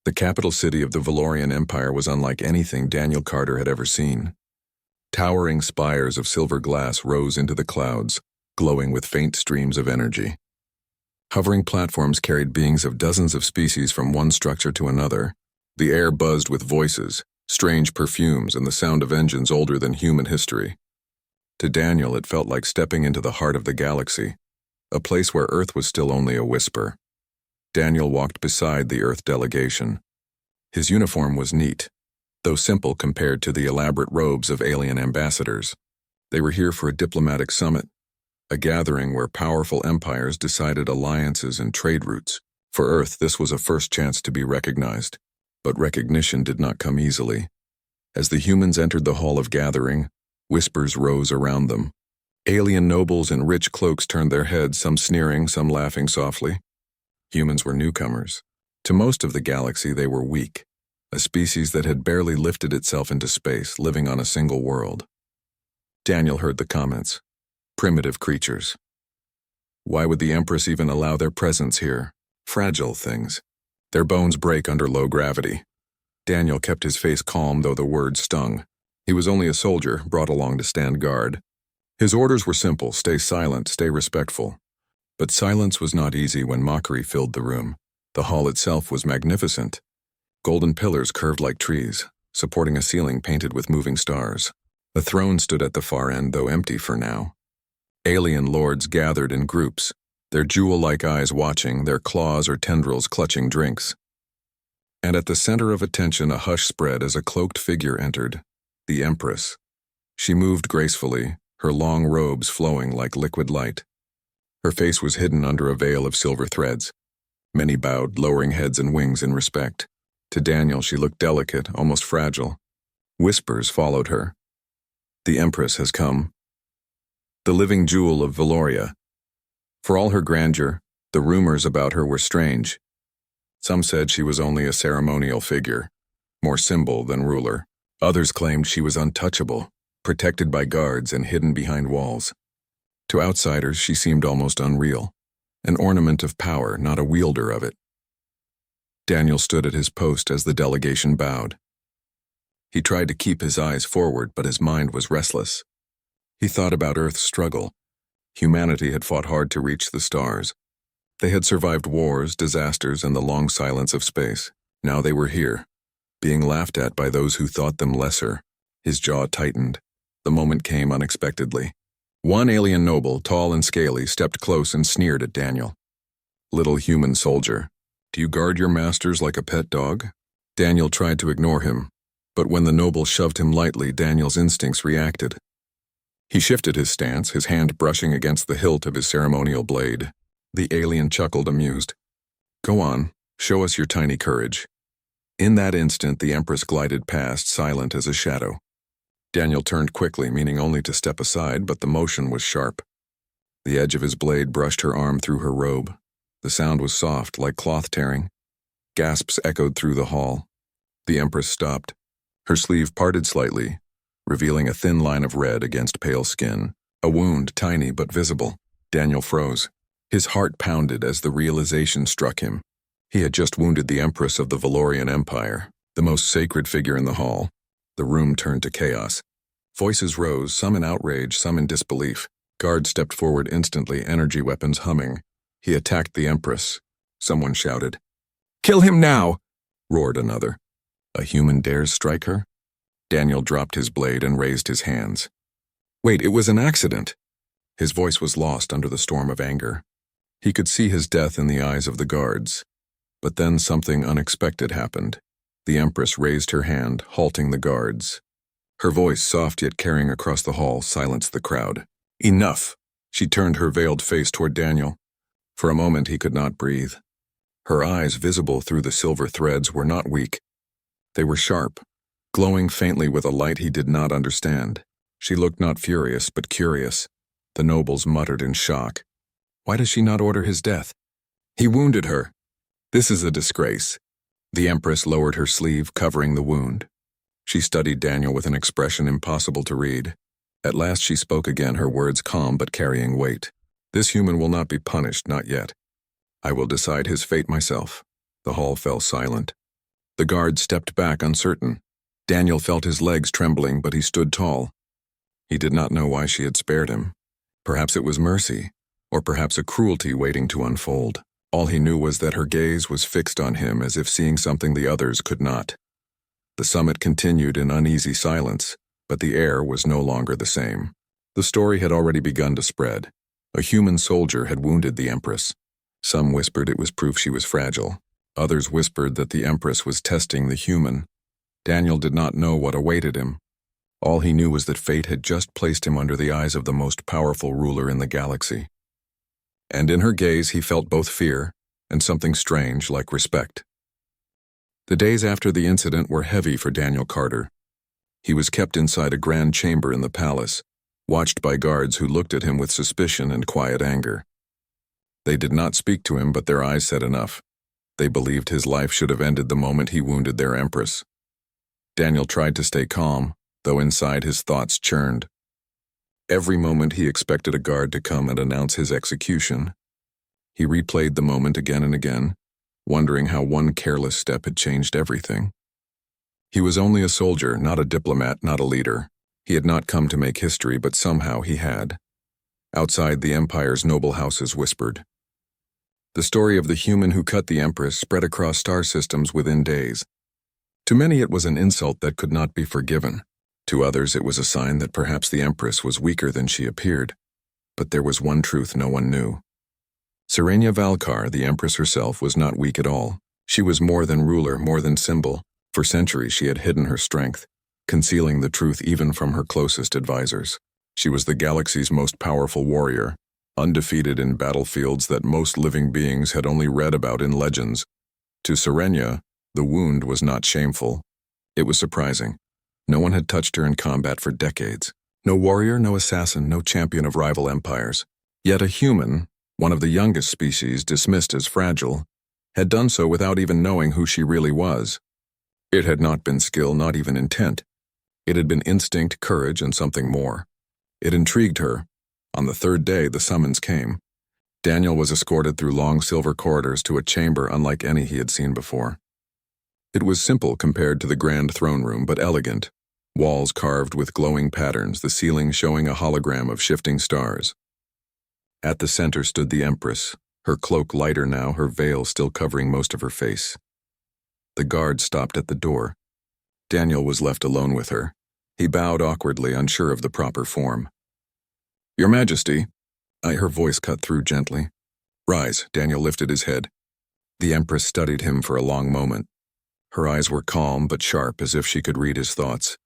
The capital city of the Valorian Empire was unlike anything Daniel Carter had ever seen. Towering spires of silver glass rose into the clouds, glowing with faint streams of energy. Hovering platforms carried beings of dozens of species from one structure to another. The air buzzed with voices, strange perfumes, and the sound of engines older than human history. To Daniel, it felt like stepping into the heart of the galaxy, a place where Earth was still only a whisper. Daniel walked beside the Earth delegation. His uniform was neat, though simple compared to the elaborate robes of alien ambassadors. They were here for a diplomatic summit, a gathering where powerful empires decided alliances and trade routes. For Earth, this was a first chance to be recognized, but recognition did not come easily. As the humans entered the hall of gathering, whispers rose around them. Alien nobles in rich cloaks turned their heads, some sneering, some laughing softly. Humans were newcomers. To most of the galaxy, they were weak, a species that had barely lifted itself into space, living on a single world. Daniel heard the comments. Primitive creatures. Why would the Empress even allow their presence here? Fragile things. Their bones break under low gravity. Daniel kept his face calm, though the words stung. He was only a soldier, brought along to stand guard. His orders were simple: stay silent, stay respectful. But silence was not easy when mockery filled the room. The hall itself was magnificent. Golden pillars curved like trees, supporting a ceiling painted with moving stars. A throne stood at the far end, though empty for now. Alien lords gathered in groups, their jewel-like eyes watching, their claws or tendrils clutching drinks. And at the center of attention, a hush spread as a cloaked figure entered, the Empress. She moved gracefully, her long robes flowing like liquid light. Her face was hidden under a veil of silver threads. Many bowed, lowering heads and wings in respect. To Daniel, she looked delicate, almost fragile. Whispers followed her. The Empress has come. The living jewel of Valoria. For all her grandeur, the rumors about her were strange. Some said she was only a ceremonial figure, more symbol than ruler. Others claimed she was untouchable, protected by guards and hidden behind walls. To outsiders, she seemed almost unreal, an ornament of power, not a wielder of it. Daniel stood at his post as the delegation bowed. He tried to keep his eyes forward, but his mind was restless. He thought about Earth's struggle. Humanity had fought hard to reach the stars. They had survived wars, disasters, and the long silence of space. Now they were here, being laughed at by those who thought them lesser. His jaw tightened. The moment came unexpectedly. One alien noble, tall and scaly, stepped close and sneered at Daniel. "Little human soldier, do you guard your masters like a pet dog?" Daniel tried to ignore him, but when the noble shoved him lightly, Daniel's instincts reacted. He shifted his stance, his hand brushing against the hilt of his ceremonial blade. The alien chuckled, amused. "Go on, show us your tiny courage." In that instant, the Empress glided past, silent as a shadow. Daniel turned quickly, meaning only to step aside, but the motion was sharp. The edge of his blade brushed her arm through her robe. The sound was soft, like cloth tearing. Gasps echoed through the hall. The Empress stopped. Her sleeve parted slightly, revealing a thin line of red against pale skin. A wound, tiny but visible. Daniel froze. His heart pounded as the realization struck him. He had just wounded the Empress of the Valorian Empire, the most sacred figure in the hall. The room turned to chaos. Voices rose, some in outrage, some in disbelief. Guards stepped forward instantly, energy weapons humming. He attacked the Empress. Someone shouted. "Kill him now!" roared another. "A human dares strike her?" Daniel dropped his blade and raised his hands. "Wait, it was an accident." His voice was lost under the storm of anger. He could see his death in the eyes of the guards. But then something unexpected happened. The Empress raised her hand, halting the guards. Her voice, soft yet carrying across the hall, silenced the crowd. "Enough!" She turned her veiled face toward Daniel. For a moment he could not breathe. Her eyes, visible through the silver threads, were not weak. They were sharp, glowing faintly with a light he did not understand. She looked not furious, but curious. The nobles muttered in shock. Why does she not order his death? He wounded her. This is a disgrace. The Empress lowered her sleeve, covering the wound. She studied Daniel with an expression impossible to read. At last she spoke again, her words calm but carrying weight. "This human will not be punished, not yet. I will decide his fate myself." The hall fell silent. The guard stepped back uncertain. Daniel felt his legs trembling, but he stood tall. He did not know why she had spared him. Perhaps it was mercy, or perhaps a cruelty waiting to unfold. All he knew was that her gaze was fixed on him as if seeing something the others could not. The summit continued in uneasy silence, but the air was no longer the same. The story had already begun to spread. A human soldier had wounded the Empress. Some whispered it was proof she was fragile. Others whispered that the Empress was testing the human. Daniel did not know what awaited him. All he knew was that fate had just placed him under the eyes of the most powerful ruler in the galaxy. And in her gaze he felt both fear and something strange like respect. The days after the incident were heavy for Daniel Carter. He was kept inside a grand chamber in the palace, watched by guards who looked at him with suspicion and quiet anger. They did not speak to him, but their eyes said enough. They believed his life should have ended the moment he wounded their Empress. Daniel tried to stay calm, though inside his thoughts churned. Every moment he expected a guard to come and announce his execution. He replayed the moment again and again, wondering how one careless step had changed everything. He was only a soldier, not a diplomat, not a leader. He had not come to make history, but somehow he had. Outside, the Empire's noble houses whispered. The story of the human who cut the Empress spread across star systems within days. To many it was an insult that could not be forgiven. To others it was a sign that perhaps the Empress was weaker than she appeared. But there was one truth no one knew. Serenia Valkar, the Empress herself, was not weak at all. She was more than ruler, more than symbol. For centuries she had hidden her strength, concealing the truth even from her closest advisors. She was the galaxy's most powerful warrior, undefeated in battlefields that most living beings had only read about in legends. To Serenia, the wound was not shameful. It was surprising. No one had touched her in combat for decades. No warrior, no assassin, no champion of rival empires. Yet a human, one of the youngest species dismissed as fragile, had done so without even knowing who she really was. It had not been skill, not even intent. It had been instinct, courage, and something more. It intrigued her. On the third day, the summons came. Daniel was escorted through long silver corridors to a chamber unlike any he had seen before. It was simple compared to the grand throne room, but elegant. Walls carved with glowing patterns, the ceiling showing a hologram of shifting stars. At the center stood the Empress, her cloak lighter now, her veil still covering most of her face. The guard stopped at the door. Daniel was left alone with her. He bowed awkwardly, unsure of the proper form. "Your Majesty," her voice cut through gently. "Rise." Daniel lifted his head. The Empress studied him for a long moment. Her eyes were calm but sharp, as if she could read his thoughts.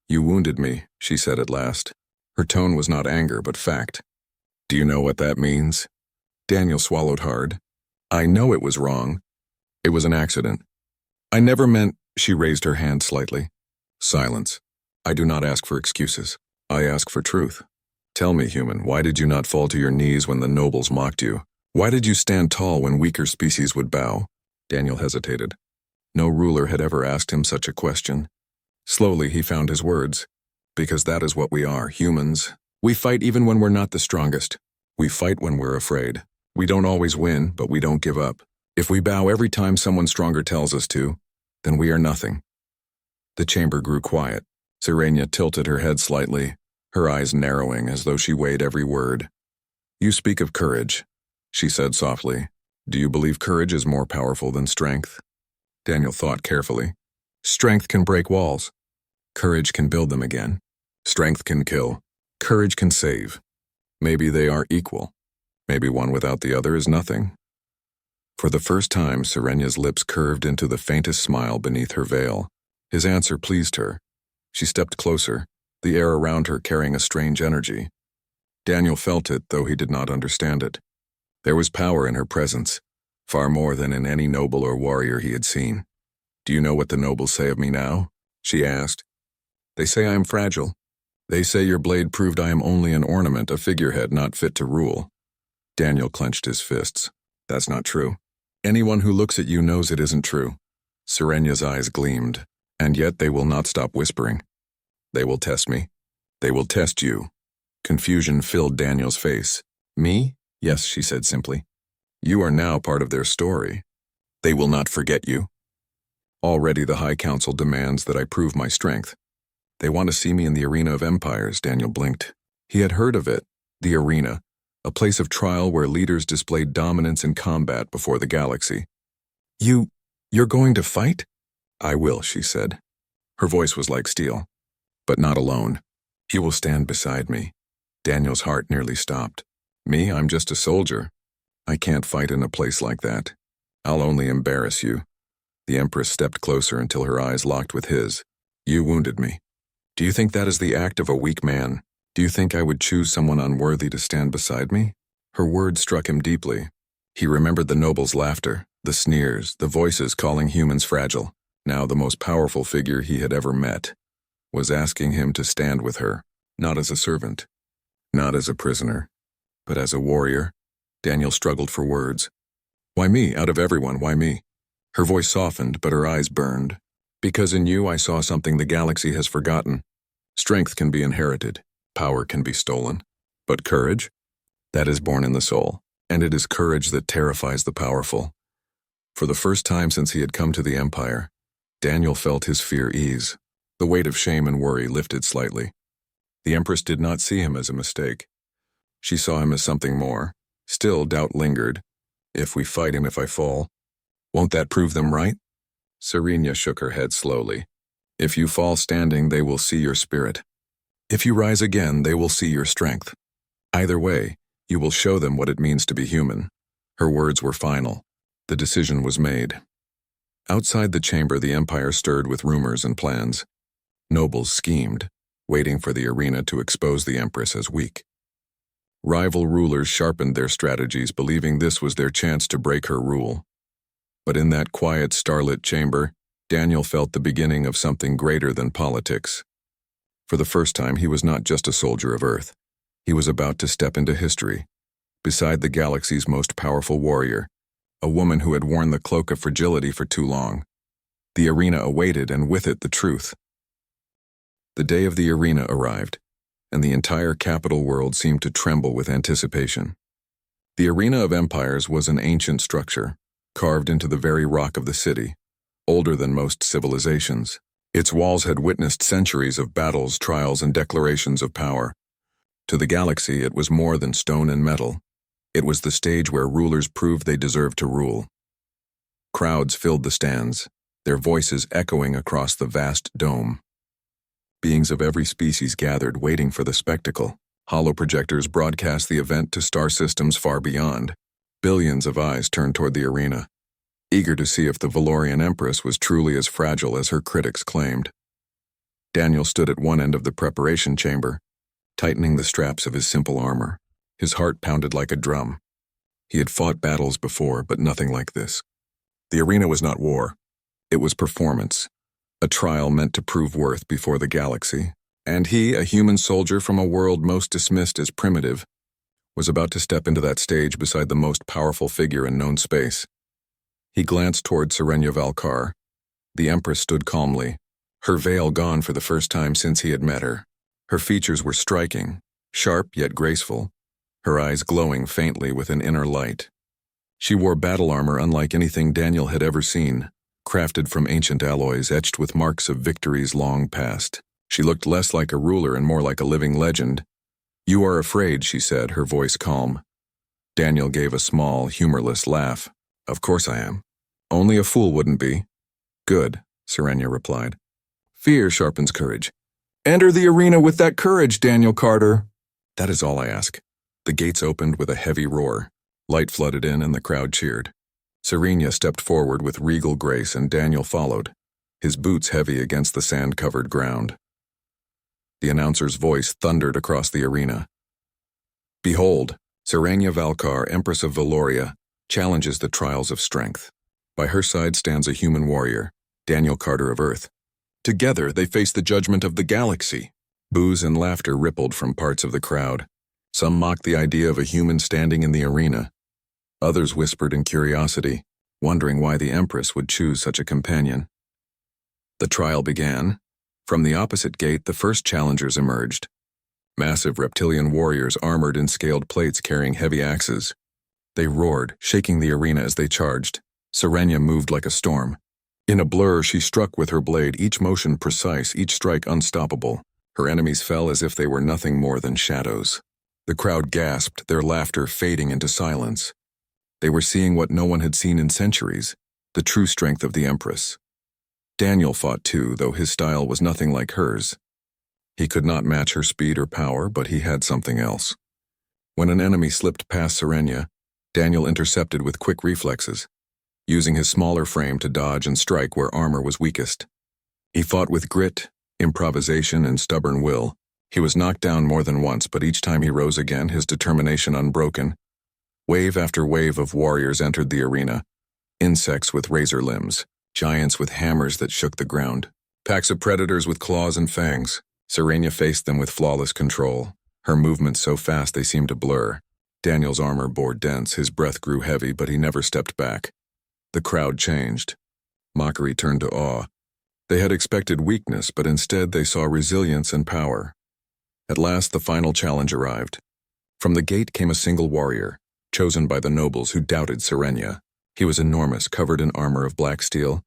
"You wounded me," she said at last. Her tone was not anger, but fact. "Do you know what that means?" Daniel swallowed hard. "I know it was wrong. It was an accident. I never meant—" She raised her hand slightly. "Silence. I do not ask for excuses. I ask for truth. Tell me, human, why did you not fall to your knees when the nobles mocked you? Why did you stand tall when weaker species would bow?" Daniel hesitated. No ruler had ever asked him such a question. Slowly he found his words. "Because that is what we are, humans. We fight even when we're not the strongest. We fight when we're afraid. We don't always win, but we don't give up. If we bow every time someone stronger tells us to, then we are nothing." The chamber grew quiet. Serenia tilted her head slightly, her eyes narrowing as though she weighed every word. "You speak of courage," she said softly. "Do you believe courage is more powerful than strength?" Daniel thought carefully. "Strength can break walls. Courage can build them again. Strength can kill. Courage can save. Maybe they are equal. Maybe one without the other is nothing." For the first time, Serenia's lips curved into the faintest smile beneath her veil. His answer pleased her. She stepped closer, the air around her carrying a strange energy. Daniel felt it, though he did not understand it. There was power in her presence, far more than in any noble or warrior he had seen. "Do you know what the nobles say of me now?" she asked. "They say I am fragile. They say your blade proved I am only an ornament, a figurehead not fit to rule." Daniel clenched his fists. "That's not true. Anyone who looks at you knows it isn't true." Serenia's eyes gleamed, and yet they will not stop whispering. "They will test me. They will test you." Confusion filled Daniel's face. "Me?" "Yes," she said simply. "You are now part of their story. They will not forget you." Already the High Council demands that I prove my strength. They want to see me in the Arena of Empires, Daniel blinked. He had heard of it, the arena, a place of trial where leaders displayed dominance in combat before the galaxy. You're going to fight? I will, she said. Her voice was like steel. But not alone. You will stand beside me. Daniel's heart nearly stopped. Me? I'm just a soldier. I can't fight in a place like that. I'll only embarrass you. The Empress stepped closer until her eyes locked with his. You wounded me. Do you think that is the act of a weak man? Do you think I would choose someone unworthy to stand beside me? Her words struck him deeply. He remembered the noble's laughter, the sneers, the voices calling humans fragile. Now the most powerful figure he had ever met was asking him to stand with her, not as a servant, not as a prisoner, but as a warrior. Daniel struggled for words. Why me? Out of everyone, why me? Her voice softened, but her eyes burned. Because in you I saw something the galaxy has forgotten. Strength can be inherited. Power can be stolen. But courage? That is born in the soul, and it is courage that terrifies the powerful. For the first time since he had come to the Empire, Daniel felt his fear ease. The weight of shame and worry lifted slightly. The Empress did not see him as a mistake. She saw him as something more. Still, doubt lingered. If we fight and if I fall, won't that prove them right? Serenia shook her head slowly. If you fall standing, they will see your spirit. If you rise again, they will see your strength. Either way, you will show them what it means to be human. Her words were final. The decision was made. Outside the chamber, the Empire stirred with rumors and plans. Nobles schemed, waiting for the arena to expose the Empress as weak. Rival rulers sharpened their strategies, believing this was their chance to break her rule. But in that quiet, starlit chamber, Daniel felt the beginning of something greater than politics. For the first time, he was not just a soldier of Earth. He was about to step into history, beside the galaxy's most powerful warrior, a woman who had worn the cloak of fragility for too long. The arena awaited, and with it the truth. The day of the arena arrived, and the entire capital world seemed to tremble with anticipation. The Arena of Empires was an ancient structure, carved into the very rock of the city, older than most civilizations. Its walls had witnessed centuries of battles, trials, and declarations of power. To the galaxy, it was more than stone and metal. It was the stage where rulers proved they deserved to rule. Crowds filled the stands, their voices echoing across the vast dome. Beings of every species gathered, waiting for the spectacle. Holoprojectors broadcast the event to star systems far beyond. Billions of eyes turned toward the arena, eager to see if the Valorian Empress was truly as fragile as her critics claimed. Daniel stood at one end of the preparation chamber, tightening the straps of his simple armor. His heart pounded like a drum. He had fought battles before, but nothing like this. The arena was not war. It was performance, a trial meant to prove worth before the galaxy. And he, a human soldier from a world most dismissed as primitive, was about to step into that stage beside the most powerful figure in known space. He glanced toward Serenia Valkar. The Empress stood calmly, her veil gone for the first time since he had met her. Her features were striking, sharp yet graceful, her eyes glowing faintly with an inner light. She wore battle armor unlike anything Daniel had ever seen, crafted from ancient alloys etched with marks of victories long past. She looked less like a ruler and more like a living legend. "You are afraid," she said, her voice calm. Daniel gave a small, humorless laugh. "Of course I am. Only a fool wouldn't be." "Good," Serenia replied. "Fear sharpens courage. Enter the arena with that courage, Daniel Carter." "That is all I ask." The gates opened with a heavy roar. Light flooded in and the crowd cheered. Serenia stepped forward with regal grace and Daniel followed, his boots heavy against the sand-covered ground. The announcer's voice thundered across the arena. "Behold, Serenia Valkar, Empress of Valoria, challenges the trials of strength. By her side stands a human warrior, Daniel Carter of Earth. Together they face the judgment of the galaxy." Boos and laughter rippled from parts of the crowd. Some mocked the idea of a human standing in the arena. Others whispered in curiosity, wondering why the Empress would choose such a companion. The trial began. From the opposite gate, the first challengers emerged. Massive reptilian warriors armored in scaled plates carrying heavy axes. They roared, shaking the arena as they charged. Serenia moved like a storm. In a blur, she struck with her blade, each motion precise, each strike unstoppable. Her enemies fell as if they were nothing more than shadows. The crowd gasped, their laughter fading into silence. They were seeing what no one had seen in centuries, the true strength of the Empress. Daniel fought too, though his style was nothing like hers. He could not match her speed or power, but he had something else. When an enemy slipped past Serenia, Daniel intercepted with quick reflexes, using his smaller frame to dodge and strike where armor was weakest. He fought with grit, improvisation, and stubborn will. He was knocked down more than once, but each time he rose again, his determination unbroken. Wave after wave of warriors entered the arena, insects with razor limbs, giants with hammers that shook the ground, packs of predators with claws and fangs. Serenia faced them with flawless control, her movements so fast they seemed to blur. Daniel's armor bore dents, his breath grew heavy, but he never stepped back. The crowd changed. Mockery turned to awe. They had expected weakness, but instead they saw resilience and power. At last the final challenge arrived. From the gate came a single warrior, chosen by the nobles who doubted Serenia. He was enormous, covered in armor of black steel.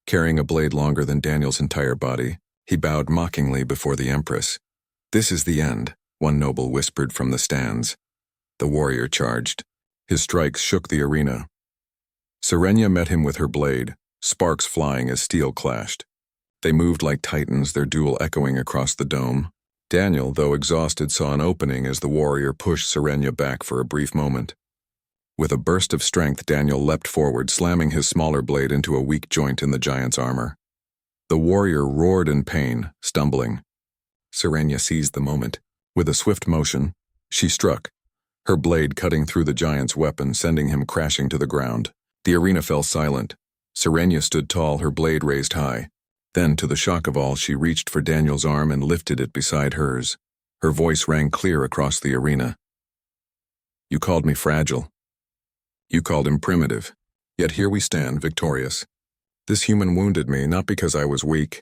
Carrying a blade longer than Daniel's entire body, he bowed mockingly before the Empress. "This is the end," one noble whispered from the stands. The warrior charged. His strikes shook the arena. Serenia met him with her blade, sparks flying as steel clashed. They moved like titans, their duel echoing across the dome. Daniel, though exhausted, saw an opening as the warrior pushed Serenia back for a brief moment. With a burst of strength, Daniel leapt forward, slamming his smaller blade into a weak joint in the giant's armor. The warrior roared in pain, stumbling. Serenia seized the moment. With a swift motion, she struck, her blade cutting through the giant's weapon, sending him crashing to the ground. The arena fell silent. Serenia stood tall, her blade raised high. Then, to the shock of all, she reached for Daniel's arm and lifted it beside hers. Her voice rang clear across the arena. "You called me fragile. You called him primitive. Yet here we stand, victorious. This human wounded me, not because I was weak,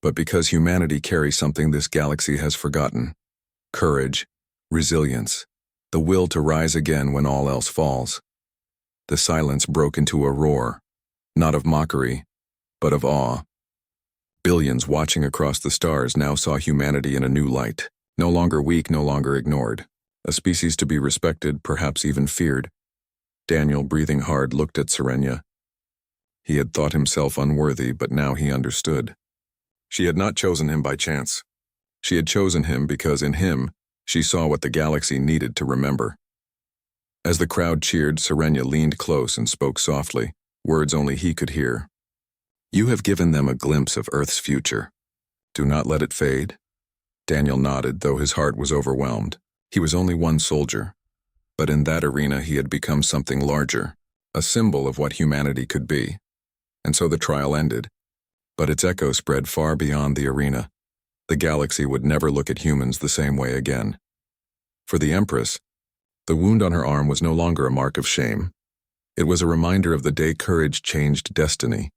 but because humanity carries something this galaxy has forgotten. Courage, resilience, the will to rise again when all else falls." The silence broke into a roar, not of mockery, but of awe. Billions watching across the stars now saw humanity in a new light, no longer weak, no longer ignored, a species to be respected, perhaps even feared. Daniel, breathing hard, looked at Serenia. He had thought himself unworthy, but now he understood. She had not chosen him by chance. She had chosen him because in him, she saw what the galaxy needed to remember. As the crowd cheered, Serenia leaned close and spoke softly, words only he could hear. "You have given them a glimpse of Earth's future. Do not let it fade." Daniel nodded, though his heart was overwhelmed. He was only one soldier, but in that arena he had become something larger, a symbol of what humanity could be. And so the trial ended, but its echo spread far beyond the arena. The galaxy would never look at humans the same way again. For the Empress, the wound on her arm was no longer a mark of shame. It was a reminder of the day courage changed destiny.